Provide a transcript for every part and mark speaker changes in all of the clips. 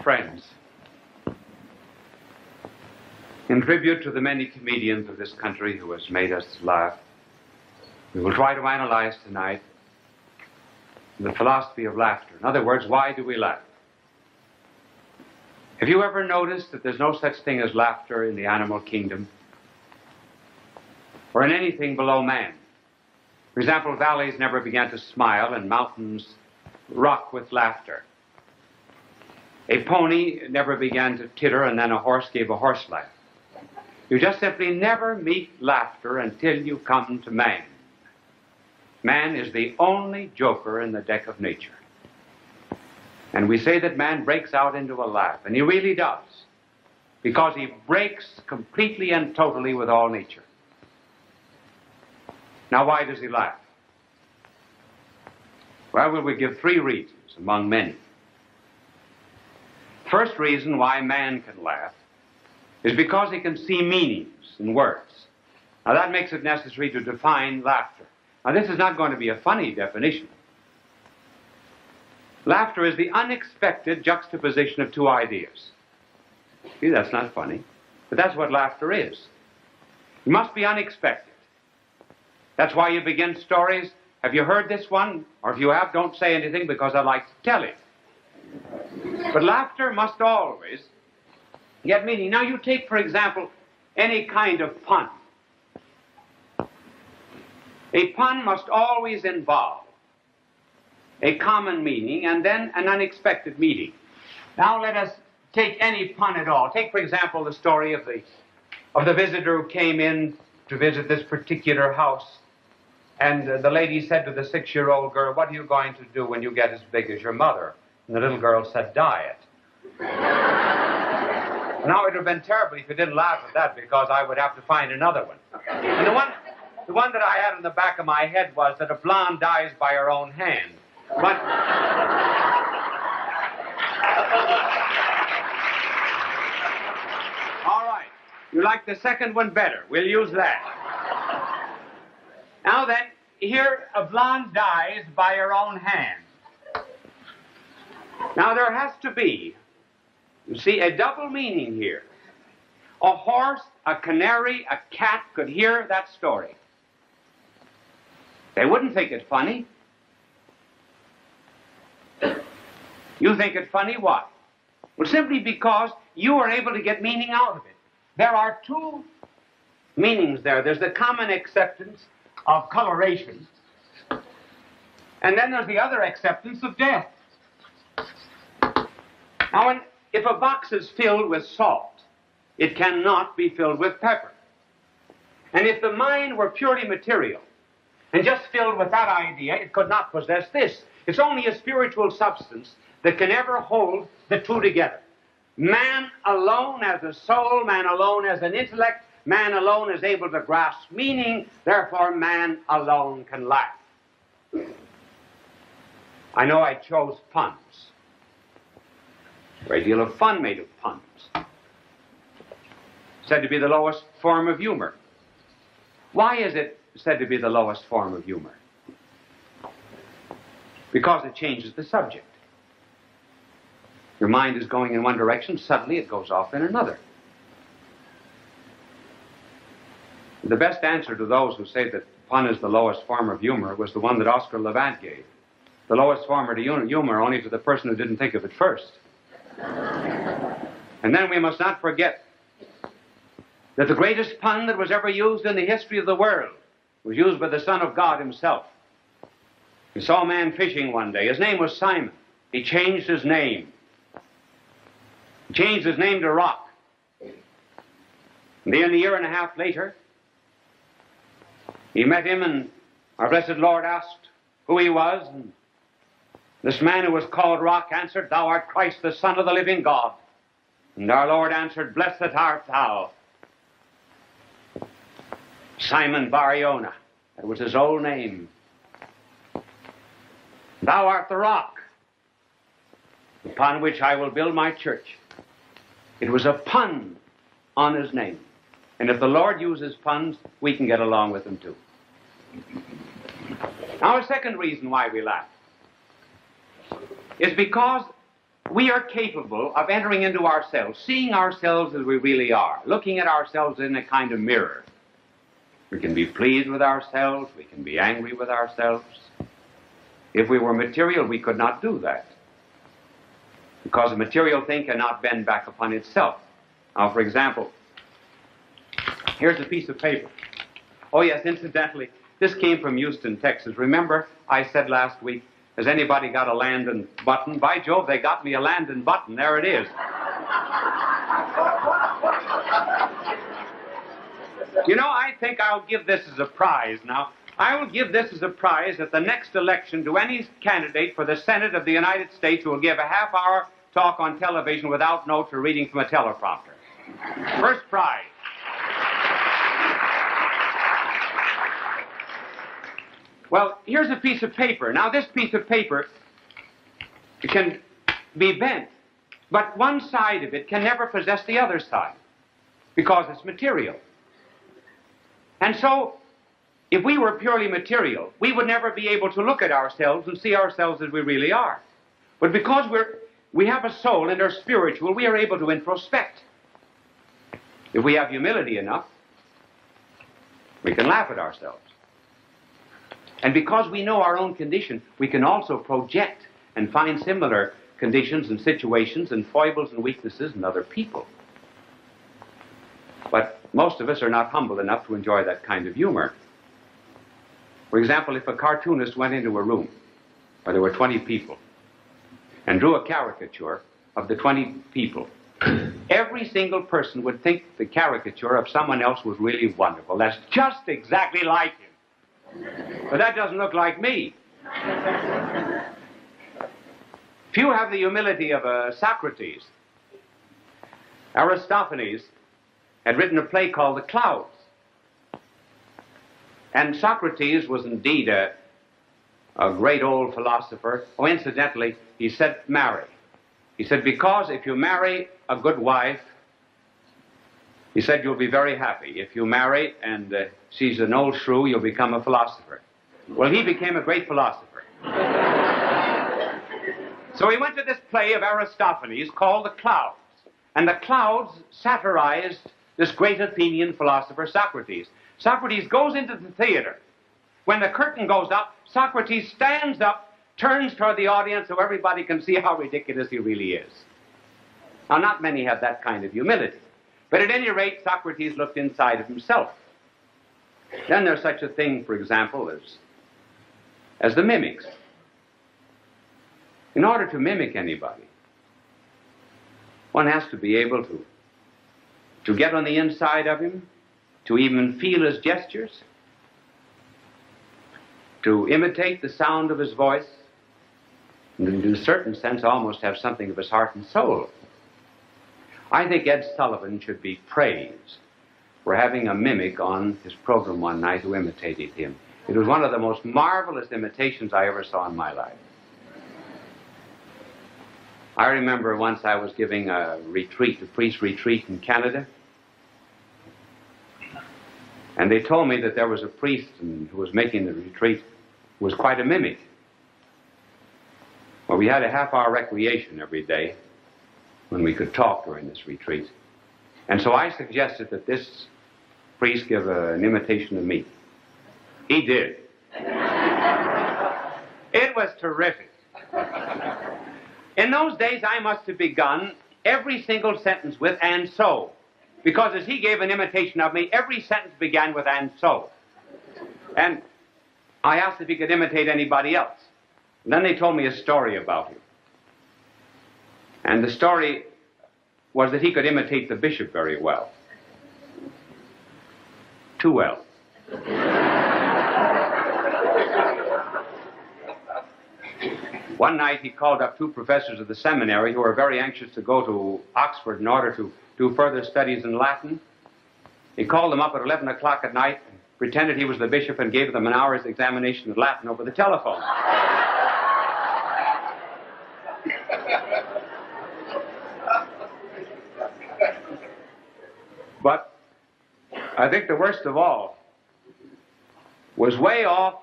Speaker 1: Friends, in tribute to the many comedians of this country who has made us laugh, we will try to analyze tonight the philosophy of laughter. In other words, why do we laugh? Have you ever noticed that there's no such thing as laughter in the animal kingdom or in anything below man? For example, valleys never began to smile and mountains rock with laughter. A pony never began to titter and then a horse gave a horse laugh. You just simply never meet laughter until you come to man. Man is the only joker in the deck of nature. And we say that man breaks out into a laugh, and he really does, because he breaks completely and totally with all nature. Now, why does he laugh? Well, we give three reasons among many. First reason why man can laugh is because he can see meanings in words. Now, that makes it necessary to define laughter. Now, this is not going to be a funny definition. Laughter is the unexpected juxtaposition of two ideas. See, that's not funny, but that's what laughter is. It must be unexpected. That's why you begin stories. Have you heard this one? Or if you have, don't say anything because I'd like to tell it. But laughter must always get meaning. Now, you take, for example, any kind of pun. A pun must always involve a common meaning and then an unexpected meaning. Now let us take any pun at all. Take, for example, the story of the visitor who came in to visit this particular house, and the lady said to the 6-year-old girl, "What are you going to do when you get as big as your mother?" And the little girl said, "Diet." Now, it would have been terrible if you didn't laugh at that, because I would have to find another one. And the one that I had in the back of my head was that a blonde dies by her own hand. But all right, you like the second one better. We'll use that. Now then, here a blonde dies by her own hand. Now there has to be, you see, a double meaning here. A horse, a canary, a cat could hear that story. They wouldn't think it funny. You think it funny, why? Well, simply because you are able to get meaning out of it. There are two meanings there. There's the common acceptance of coloration, and then there's the other acceptance of death. Now, if a box is filled with salt, it cannot be filled with pepper. And if the mind were purely material and just filled with that idea, it could not possess this. It's only a spiritual substance that can ever hold the two together. Man alone as a soul, man alone as an intellect, man alone is able to grasp meaning, therefore man alone can laugh. I know I chose puns. A great deal of fun made of puns. Said to be the lowest form of humor. Why is it said to be the lowest form of humor? Because it changes the subject. Your mind is going in one direction, suddenly it goes off in another. The best answer to those who say that pun is the lowest form of humor was the one that Oscar Levant gave. The lowest form of humor only to the person who didn't think of it first. And then we must not forget that the greatest pun that was ever used in the history of the world was used by the Son of God himself. He saw a man fishing one day. His name was Simon. He changed his name. He changed his name to Rock. And then a year and a half later, he met him, and our blessed Lord asked who he was. And this man who was called Rock answered, "Thou art Christ, the Son of the living God." And our Lord answered, "Blessed art thou, Simon Bar-Jonah." That was his old name. "Thou art the rock upon which I will build my church." It was a pun on his name. And if the Lord uses puns, we can get along with them too. Now, a second reason why we laugh is because we are capable of entering into ourselves, seeing ourselves as we really are, looking at ourselves in a kind of mirror. We can be pleased with ourselves, we can be angry with ourselves. If we were material, we could not do that, because a material thing cannot bend back upon itself. Now, for example, here's a piece of paper. Oh yes, incidentally, this came from Houston, Texas. Remember, I said last week, has anybody got a Landon button? By Jove, they got me a Landon button. There it is. You know, I think I'll give this as a prize now. I will give this as a prize at the next election to any candidate for the Senate of the United States who will give a half-hour talk on television without notes or reading from a teleprompter. First prize. Well, here's a piece of paper. Now, this piece of paper can be bent, but one side of it can never possess the other side because it's material. And so, if we were purely material, we would never be able to look at ourselves and see ourselves as we really are. But because we have a soul and are spiritual, we are able to introspect. If we have humility enough, we can laugh at ourselves. And because we know our own condition, we can also project and find similar conditions and situations and foibles and weaknesses in other people. But most of us are not humble enough to enjoy that kind of humor. For example, if a cartoonist went into a room where there were 20 people and drew a caricature of the 20 people, every single person would think the caricature of someone else was really wonderful. That's just exactly like him. But that doesn't look like me. Few have the humility of Socrates. Aristophanes had written a play called The Clouds. And Socrates was indeed a great old philosopher. Oh, incidentally, he said, marry. He said, because if you marry a good wife, he said, you'll be very happy. If you marry and she's an old shrew, you'll become a philosopher. Well, he became a great philosopher. So he went to this play of Aristophanes called The Clouds. And The Clouds satirized this great Athenian philosopher, Socrates. Socrates goes into the theater. When the curtain goes up, Socrates stands up, turns toward the audience so everybody can see how ridiculous he really is. Now, not many have that kind of humility. But at any rate, Socrates looked inside of himself. Then there's such a thing, for example, as the mimics. In order to mimic anybody, one has to be able to get on the inside of him, to even feel his gestures, to imitate the sound of his voice, and in a certain sense almost have something of his heart and soul. I think Ed Sullivan should be praised for having a mimic on his program one night who imitated him. It was one of the most marvelous imitations I ever saw in my life. I remember once I was giving a retreat, a priest retreat in Canada, and they told me that there was a priest who was making the retreat who was quite a mimic. Well, we had a half-hour recreation every day when we could talk during this retreat. And so I suggested that this priest give an imitation of me. He did. It was terrific. In those days, I must have begun every single sentence with "and so," because as he gave an imitation of me, every sentence began with "and so." And I asked if he could imitate anybody else. And then they told me a story about him. And the story was that he could imitate the bishop very well. Too well. One night he called up two professors of the seminary who were very anxious to go to Oxford in order to do further studies in Latin. He called them up at 11 o'clock at night, pretended he was the bishop, and gave them an hour's examination of Latin over the telephone. But I think the worst of all was way off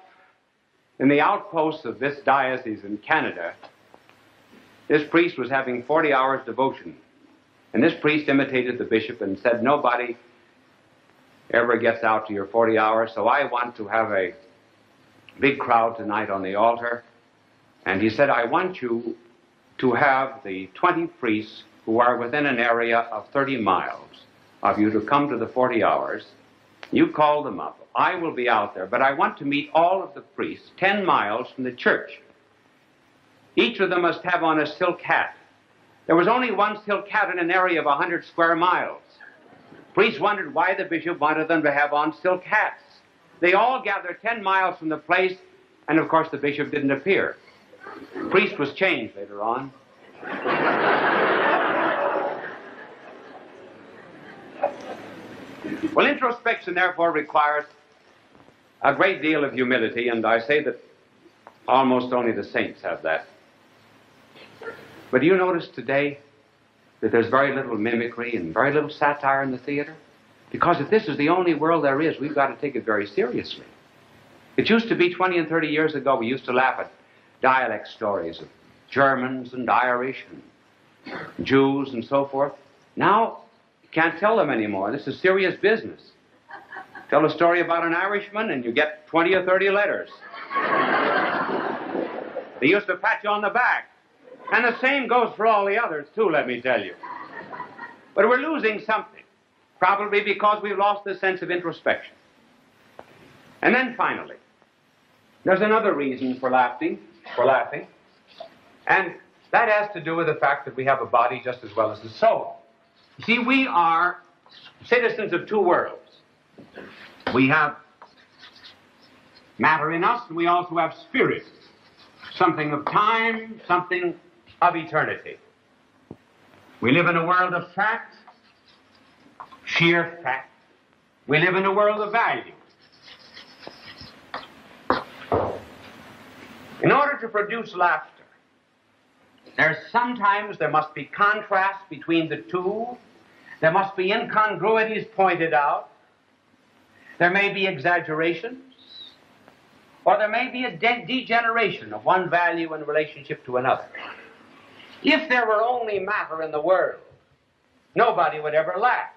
Speaker 1: in the outposts of this diocese in Canada. This priest was having 40 hours devotion. And this priest imitated the bishop and said, nobody ever gets out to your 40 hours, so I want to have a big crowd tonight on the altar. And he said, I want you to have the 20 priests who are within an area of 30 miles of you to come to the 40 hours. You call them up. I will be out there, but I want to meet all of the priests 10 miles from the church. Each of them must have on a silk hat. There was only one silk hat in an area of 100 square miles. Priests wondered why the bishop wanted them to have on silk hats. They all gathered 10 miles from the place, and of course the bishop didn't appear. The priest was changed later on. Well, introspection, therefore, requires a great deal of humility, and I say that almost only the saints have that. But do you notice today that there's very little mimicry and very little satire in the theater? Because if this is the only world there is, we've got to take it very seriously. It used to be 20 and 30 years ago, we used to laugh at dialect stories of Germans and Irish and Jews and so forth. Now, you can't tell them anymore. This is serious business. Tell a story about an Irishman and you get 20 or 30 letters. They used to pat you on the back. And the same goes for all the others, too, let me tell you. But we're losing something, probably because we've lost the sense of introspection. And then finally, there's another reason for laughing, and that has to do with the fact that we have a body just as well as a soul. You see, we are citizens of two worlds. We have matter in us, and we also have spirit. Something of time, something of eternity. We live in a world of fact, sheer fact. We live in a world of value. In order to produce laughter, sometimes there must be contrast between the two. There must be incongruities pointed out. There may be exaggerations. Or there may be a degeneration of one value in relationship to another. If there were only matter in the world, nobody would ever laugh.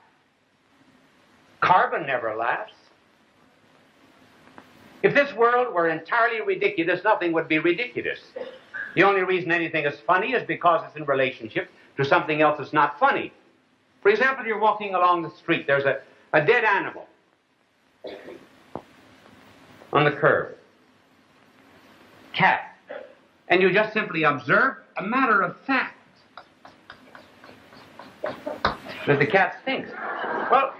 Speaker 1: Carbon never laughs. If this world were entirely ridiculous, nothing would be ridiculous. The only reason anything is funny is because it's in relationship to something else that's not funny. For example, you're walking along the street. There's a dead animal on the curb. Cat. And you just simply observe, a matter of fact, that the cat stinks. Well,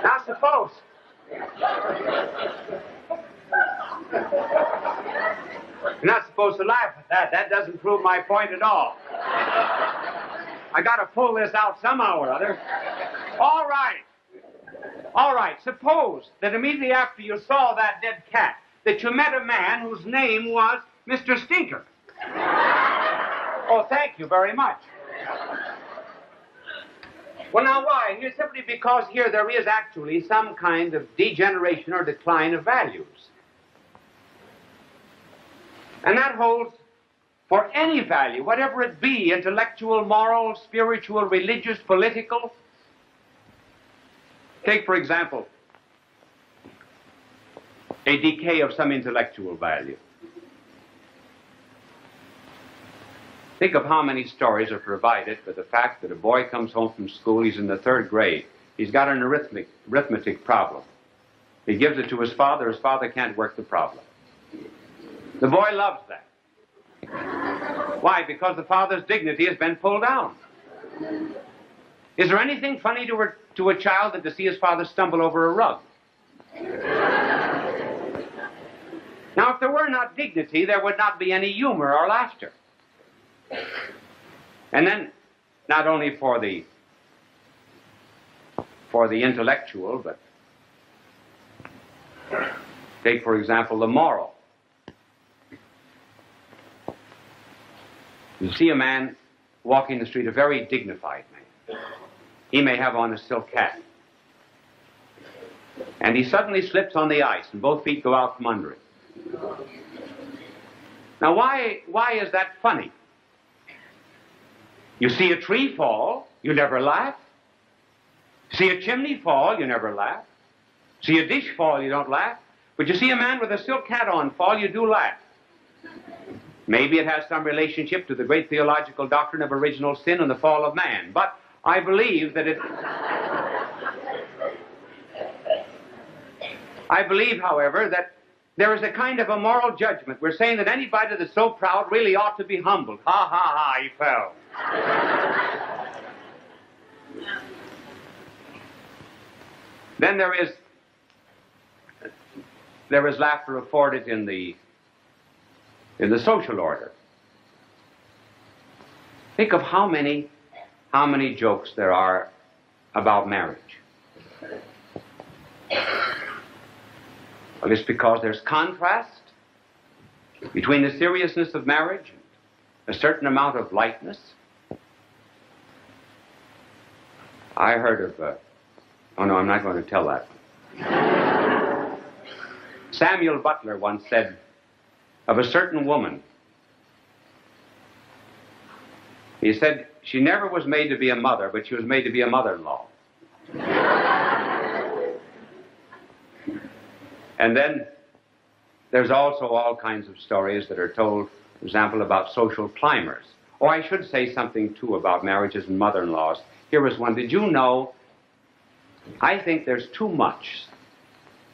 Speaker 1: now suppose you're not supposed to laugh at that. That doesn't prove my point at all. I got to pull this out somehow or other. All right. All right, suppose that immediately after you saw that dead cat, that you met a man whose name was Mr. Stinker. Oh, thank you very much. Well, now why? Here, simply because here there is actually some kind of degeneration or decline of values. And that holds for any value, whatever it be, intellectual, moral, spiritual, religious, political. Take, for example, a decay of some intellectual value. Think of how many stories are provided for the fact that a boy comes home from school, he's in the 3rd grade, he's got an arithmetic problem. He gives it to his father can't work the problem. The boy loves that. Why? Because the father's dignity has been pulled down. Is there anything funny to a child than to see his father stumble over a rug? Now, if there were not dignity, there would not be any humor or laughter. And then, not only for the intellectual, but take, for example, the moral. You see a man walking the street, a very dignified man. He may have on a silk hat. And he suddenly slips on the ice, and both feet go out from under it. Now, why is that funny? You see a tree fall, you never laugh. See a chimney fall, you never laugh. See a dish fall, you don't laugh. But you see a man with a silk hat on fall, you do laugh. Maybe it has some relationship to the great theological doctrine of original sin and the fall of man. But I believe that I believe, however, that there is a kind of a moral judgment. We're saying that anybody that's so proud really ought to be humbled. Ha, ha, ha, he fell. Then there is laughter afforded in the social order. Think of how many jokes there are about marriage. Well, it's because there's contrast between the seriousness of marriage, a certain amount of lightness. I heard of, oh no, I'm not going to tell that. Samuel Butler once said of a certain woman, he said, she never was made to be a mother, but she was made to be a mother-in-law. And then there's also all kinds of stories that are told, for example, about social climbers. Or I should say something, too, about marriages and mother-in-laws. Here was one. Did you know, I think there's too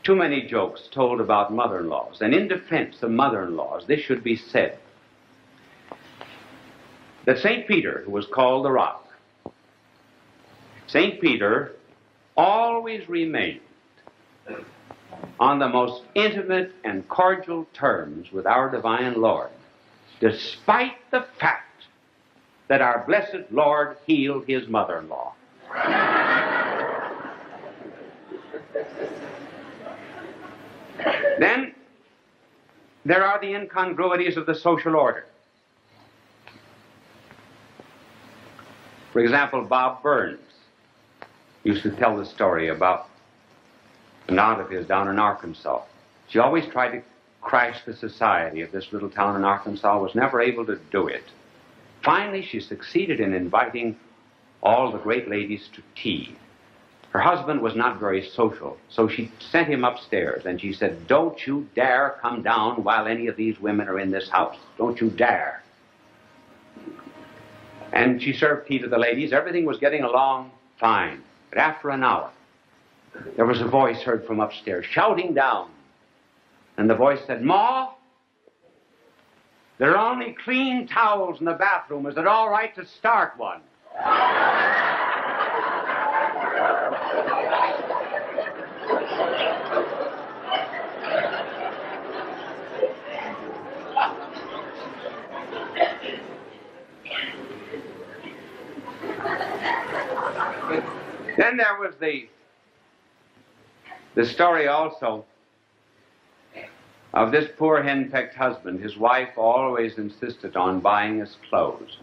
Speaker 1: many jokes told about mother-in-laws. And in defense of mother-in-laws, this should be said, that St. Peter, who was called the Rock, St. Peter always remained on the most intimate and cordial terms with our divine Lord, despite the fact that our blessed Lord healed his mother-in-law. Then there are the incongruities of the social order. For example, Bob Burns used to tell the story about an aunt of his down in Arkansas. She always tried to crash the society of this little town in Arkansas, was never able to do it. Finally, she succeeded in inviting all the great ladies to tea. Her husband was not very social, so she sent him upstairs, and she said, "Don't you dare come down while any of these women are in this house. Don't you dare." And she served tea to the ladies. Everything was getting along fine. But after an hour, there was a voice heard from upstairs, shouting down. And the voice said, "Ma, there are only clean towels in the bathroom. Is it all right to start one?" Then there was the story also of this poor henpecked husband. His wife always insisted on buying his clothes.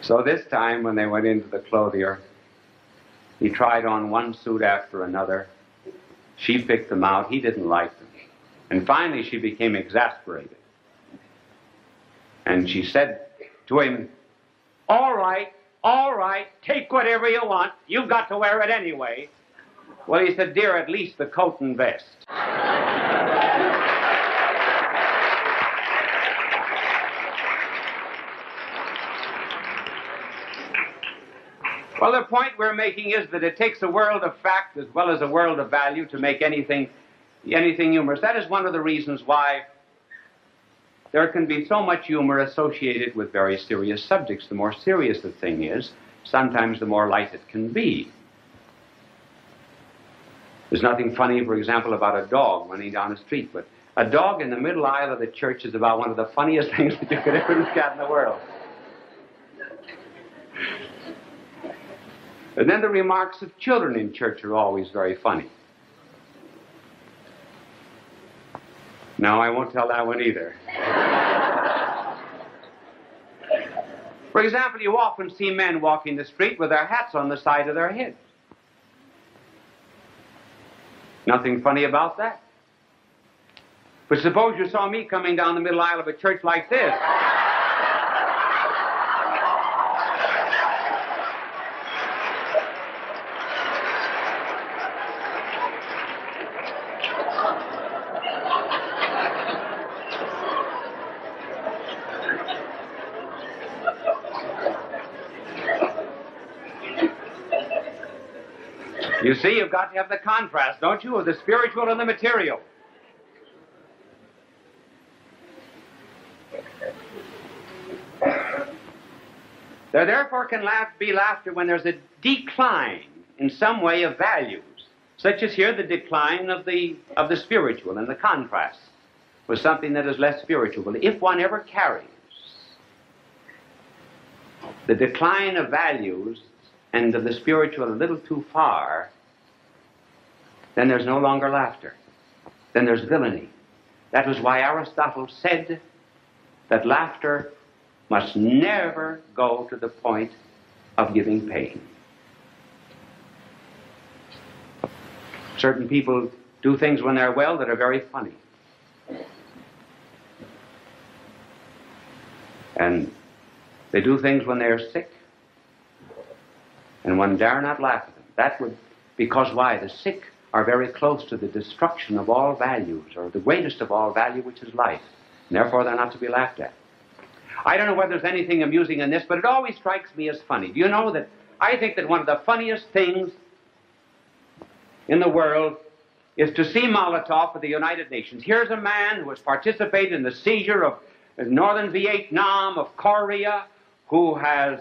Speaker 1: So this time when they went into the clothier, he tried on one suit after another. She picked them out. He didn't like them. And finally she became exasperated. And she said to him, all right, take whatever you want. You've got to wear it anyway." Well, he said, "Dear, at least the coat and vest." Well, the point we're making is that it takes a world of fact as well as a world of value to make anything humorous. That is one of the reasons why there can be so much humor associated with very serious subjects. The more serious the thing is, sometimes the more light it can be. There's nothing funny, for example, about a dog running down the street, but a dog in the middle aisle of the church is about one of the funniest things that you could ever look at in the world. And then the remarks of children in church are always very funny. No, I won't tell that one either. For example, you often see men walking the street with their hats on the side of their heads. Nothing funny about that. But suppose you saw me coming down the middle aisle of a church like this. You see, you've got to have the contrast, don't you, of the spiritual and the material. There therefore can be laughter when there's a decline in some way of values, such as here the decline of the spiritual and the contrast with something that is less spiritual. But if one ever carries the decline of values and of the spiritual a little too far, then there's no longer laughter. Then there's villainy. That was why Aristotle said that laughter must never go to the point of giving pain. Certain people do things when they're well that are very funny. And they do things when they're sick, and one dare not laugh at them. That would, because why? The sick are very close to the destruction of all values, or the greatest of all value, which is life. And therefore, they're not to be laughed at. I don't know whether there's anything amusing in this, but it always strikes me as funny. Do you know that I think that one of the funniest things in the world is to see Molotov at the United Nations. Here's a man who has participated in the seizure of northern Vietnam, of Korea, who has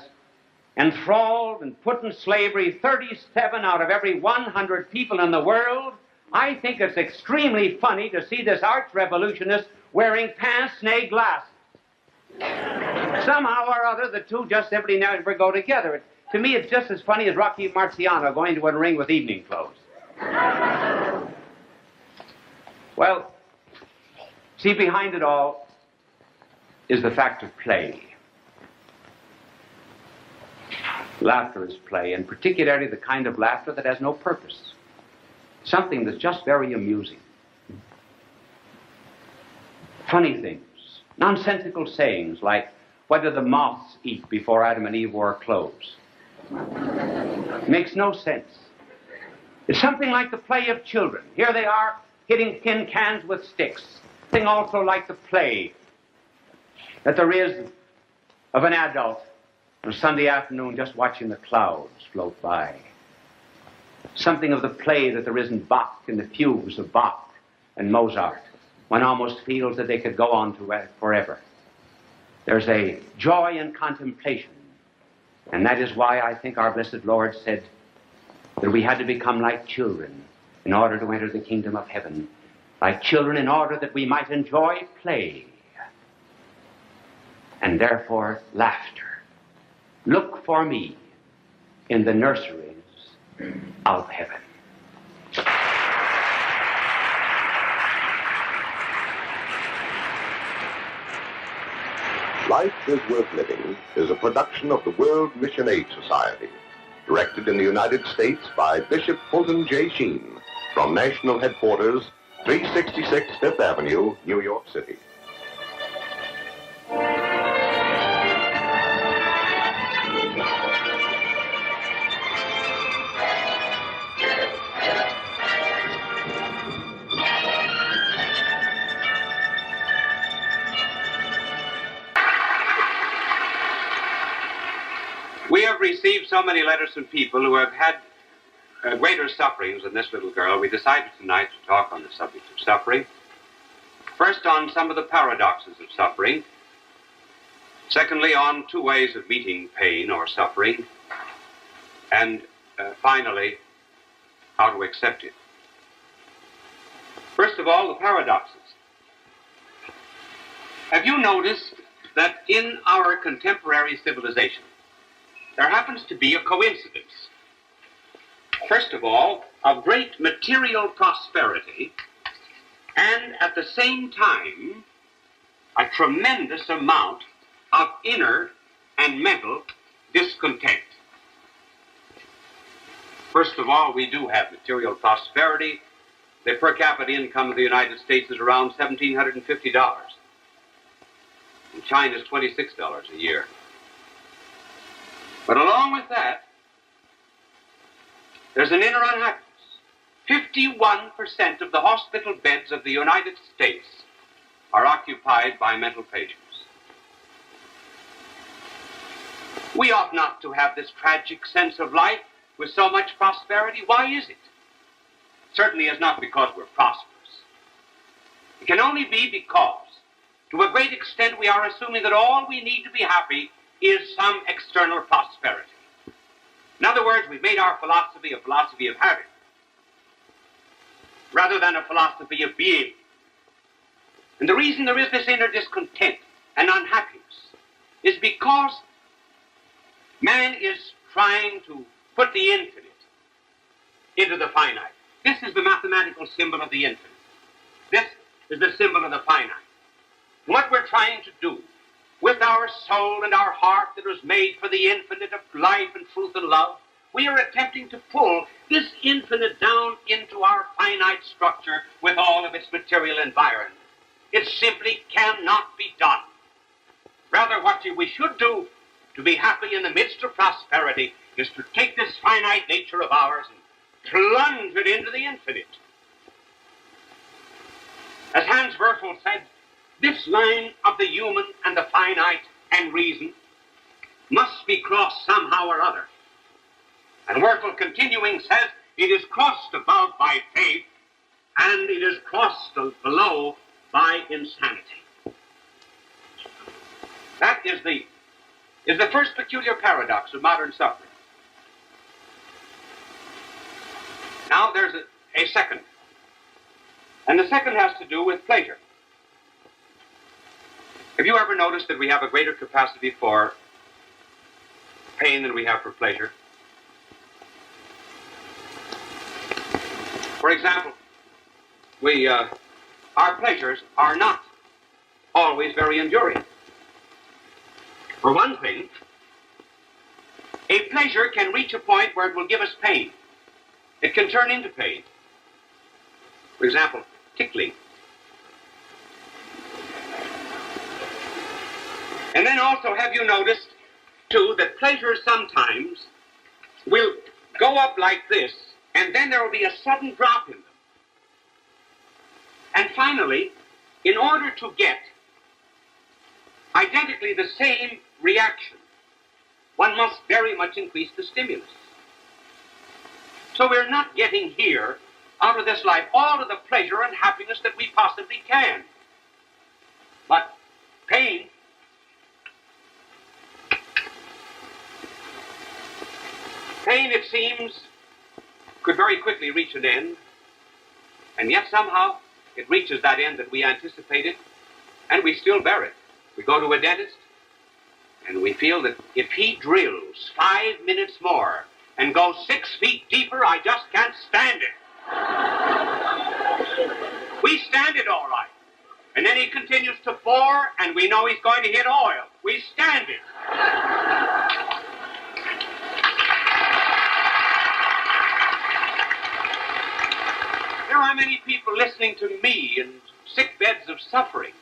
Speaker 1: enthralled and put in slavery 37 out of every 100 people in the world. I think it's extremely funny to see this arch-revolutionist wearing pince-nez glasses. Somehow or other, the two just simply never go together. To me, it's just as funny as Rocky Marciano going to a ring with evening clothes. Well, see, behind it all is the fact of play. Laughter is play, and particularly the kind of laughter that has no purpose. Something that's just very amusing. Funny things. Nonsensical sayings like, what did the moths eat before Adam and Eve wore clothes? Makes no sense. It's something like the play of children. Here they are, hitting tin cans with sticks. Something also like the play that there is of an adult on a Sunday afternoon just watching the clouds float by. Something of the play that there is in Bach, in the fugues of Bach and Mozart. One almost feels that they could go on to forever. There's a joy in contemplation, and that is why I think our blessed Lord said that we had to become like children in order to enter the kingdom of heaven. Like children in order that we might enjoy play, and therefore laughter. Look for me in the nurseries of heaven.
Speaker 2: Life is Worth Living is a production of the World Mission Aid Society, directed in the United States by Bishop Fulton.J.Sheen, from National Headquarters, 366 Fifth Avenue, New York City.
Speaker 1: We have received so many letters from people who have had greater sufferings than this little girl. We decided tonight to talk on the subject of suffering. First, on some of the paradoxes of suffering. Secondly, on two ways of meeting pain or suffering. And finally, how to accept it. First of all, the paradoxes. Have you noticed that in our contemporary civilization, there happens to be a coincidence, first of all, of great material prosperity, and at the same time, a tremendous amount of inner and mental discontent. First of all, we do have material prosperity. The per capita income of the United States is around $1,750. In China, it's $26 a year. But along with that, there's an inner unhappiness. 51% of the hospital beds of the United States are occupied by mental patients. We ought not to have this tragic sense of life with so much prosperity. Why is it? Certainly is not because we're prosperous. It can only be because, to a great extent, we are assuming that all we need to be happy is some external prosperity. In other words, we've made our philosophy a philosophy of having, rather than a philosophy of being. And the reason there is this inner discontent and unhappiness is because man is trying to put the infinite into the finite. This is the mathematical symbol of the infinite. This is the symbol of the finite. What we're trying to do with our soul and our heart that was made for the infinite of life and truth and love, we are attempting to pull this infinite down into our finite structure with all of its material environment. It simply cannot be done. Rather, what we should do to be happy in the midst of prosperity is to take this finite nature of ours and plunge it into the infinite. As Hans Werfel said, this line of the human and the finite and reason must be crossed somehow or other. And Werfel, continuing, says, it is crossed above by faith, and it is crossed below by insanity. That is the first peculiar paradox of modern suffering. Now there's a second. And the second has to do with pleasure. Have you ever noticed that we have a greater capacity for pain than we have for pleasure? For example, our pleasures are not always very enduring. For one thing, a pleasure can reach a point where it will give us pain. It can turn into pain. For example, tickling. And then also, have you noticed, too, that pleasure sometimes will go up like this, and then there will be a sudden drop in them. And finally, in order to get identically the same reaction, one must very much increase the stimulus. So we're not getting here, out of this life, all of the pleasure and happiness that we possibly can. But pain, it seems, could very quickly reach an end, and yet somehow it reaches that end that we anticipated, and we still bear it. We go to a dentist, and we feel that if he drills 5 minutes more and goes 6 feet deeper, I just can't stand it. We stand it all right. And then he continues to bore, and we know he's going to hit oil. We stand it. There are many people listening to me in sick beds of suffering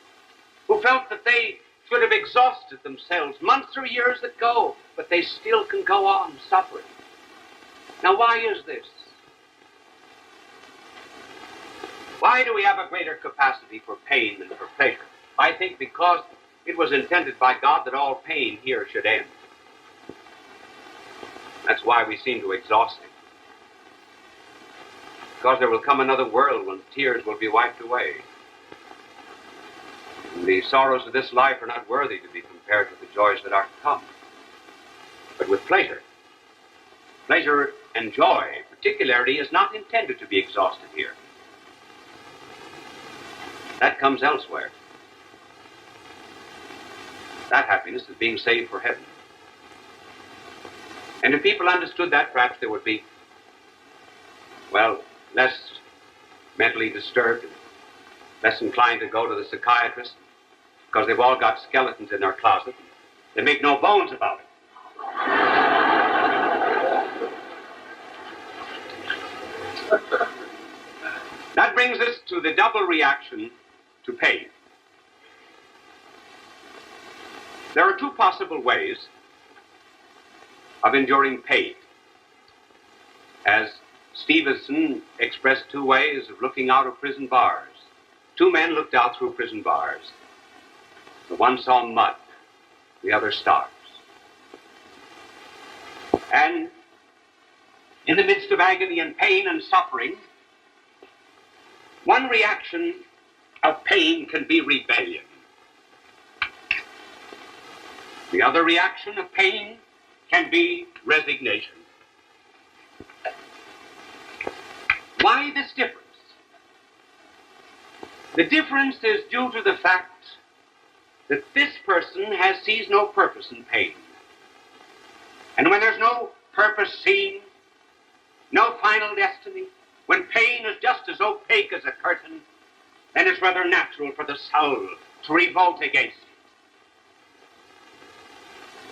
Speaker 1: who felt that they should have exhausted themselves months or years ago, but they still can go on suffering. Now, why is this? Why do we have a greater capacity for pain than for pleasure? I think because it was intended by God that all pain here should end. That's why we seem to exhaust it. Because there will come another world when tears will be wiped away. And the sorrows of this life are not worthy to be compared with the joys that are to come. But with pleasure and joy, particularly, is not intended to be exhausted here. That comes elsewhere. That happiness is being saved for heaven. And if people understood that, perhaps they would be, well, less mentally disturbed, less inclined to go to the psychiatrist, because they've all got skeletons in their closet. They make no bones about it. That brings us to the double reaction to pain. There are two possible ways of enduring pain. As Stevenson expressed two ways of looking out of prison bars. Two men looked out through prison bars. The one saw mud, the other stars. And in the midst of agony and pain and suffering, one reaction of pain can be rebellion. The other reaction of pain can be resignation. Why this difference? The difference is due to the fact that this person sees no purpose in pain. And when there's no purpose seen, no final destiny, when pain is just as opaque as a curtain, then it's rather natural for the soul to revolt against it.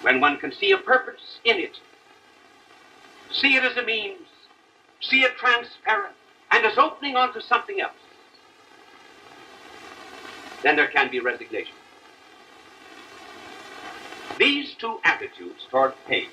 Speaker 1: When one can see a purpose in it, see it as a means, see it transparent, and as opening onto something else, then there can be resignation. These two attitudes toward pain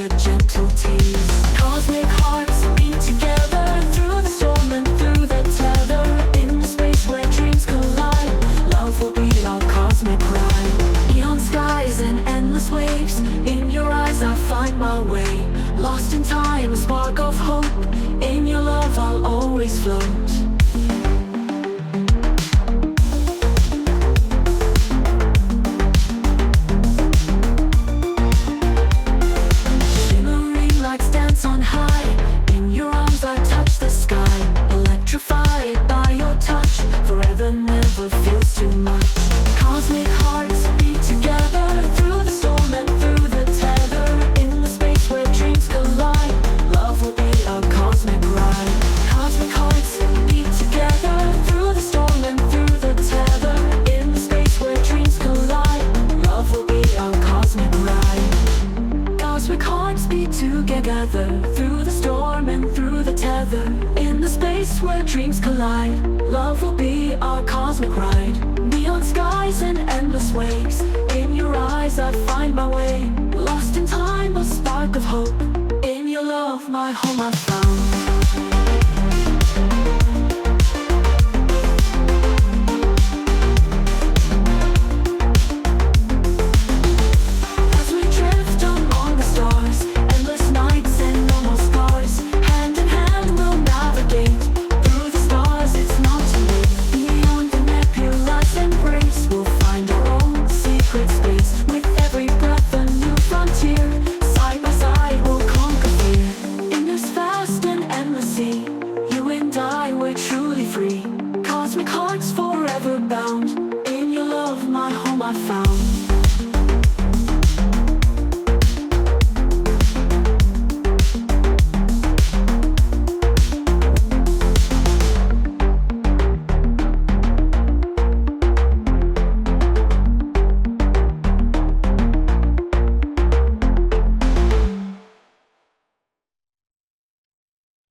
Speaker 3: a gentle tease. Cosmic hearts beat together through the storm and through the tether. In the space where dreams collide, love will be our cosmic ride. Neon skies and endless waves, in your eyes I find my way. Lost in time, a spark of hope, in your love I'll always float. On high, in your arms I touch the sky. Electrified by your touch, forever never feels too much. Cosmic hearts beat together through the storm and through the tether. In the space where dreams collide, love will be our cosmic ride. Cosmic hearts beat together through the storm and through the tether. In the space where dreams collide, love will be our cosmic ride. Cosmic hearts beat together through the storm and through the tether. In the space where dreams collide, love will be our cosmic ride. Neon skies and endless waves, in your eyes I find my way. Lost in time, a spark of hope, in your love my home I found.